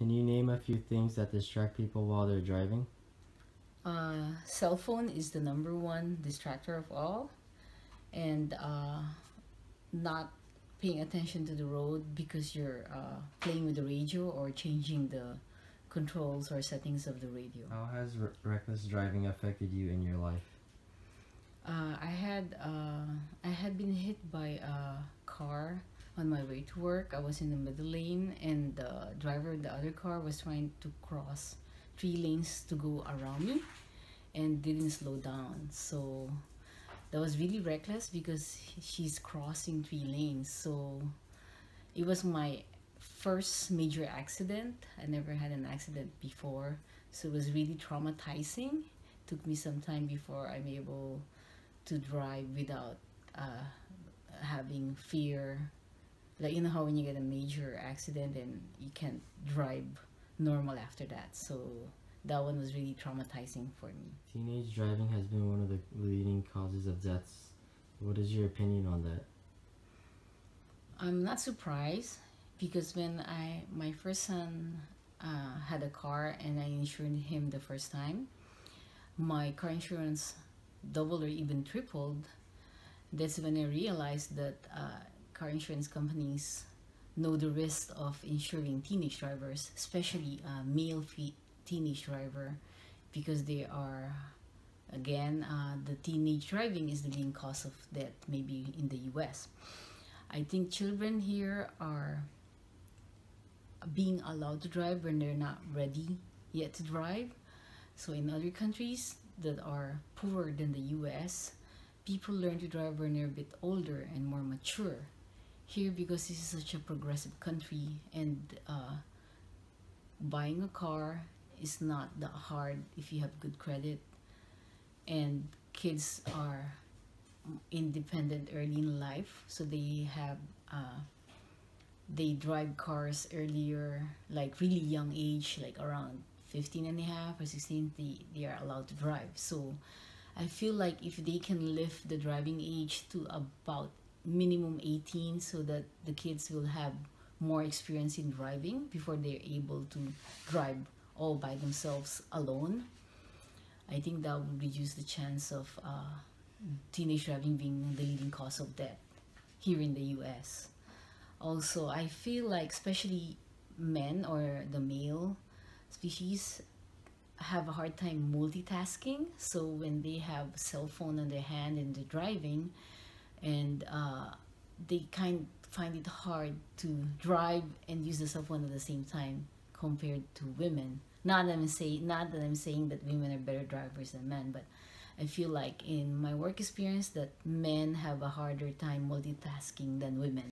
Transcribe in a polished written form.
Can you name a few things that distract people while they're driving? Cell phone is the number one distractor of all, and not paying attention to the road because you're playing with the radio or changing the controls or settings of the radio. How has reckless driving affected you in your life? I had been hit by a car on my way to work. I was in the middle lane, and the driver of the other car was trying to cross 3 lanes to go around me and didn't slow down. So that was really reckless because she's crossing 3 lanes. So it was my first major accident. I never had an accident before, so it was really traumatizing. Took me some time before I'm able to drive without having fear. Like, you know how when you get a major accident and you can't drive normal after that. So that one was really traumatizing for me. Teenage driving has been one of the leading causes of deaths. What is your opinion on that? I'm not surprised because when my first son had a car and I insured him the first time, my car insurance doubled or even tripled. That's when I realized that car insurance companies know the risk of insuring teenage drivers, especially male teenage driver, because they are, again, the teenage driving is the leading cause of death, maybe in the US. I think children here are being allowed to drive when they're not ready yet to drive. So in other countries that are poorer than the US, people learn to drive when they're a bit older and more mature. Here, because this is such a progressive country, and buying a car is not that hard if you have good credit, and kids are independent early in life, so they drive cars earlier, like really young age, like around 15 and a half or 16, they are allowed to drive. So I feel like if they can lift the driving age to about minimum 18, so that the kids will have more experience in driving before they're able to drive all by themselves alone, I think that would reduce the chance of teenage driving being the leading cause of death here in the US. Also, I feel like especially men or the male species have a hard time multitasking. So when they have a cell phone in their hand and they're driving, and they find it hard to drive and use the cell phone at the same time compared to women. Not that I'm saying that women are better drivers than men, but I feel like in my work experience that men have a harder time multitasking than women.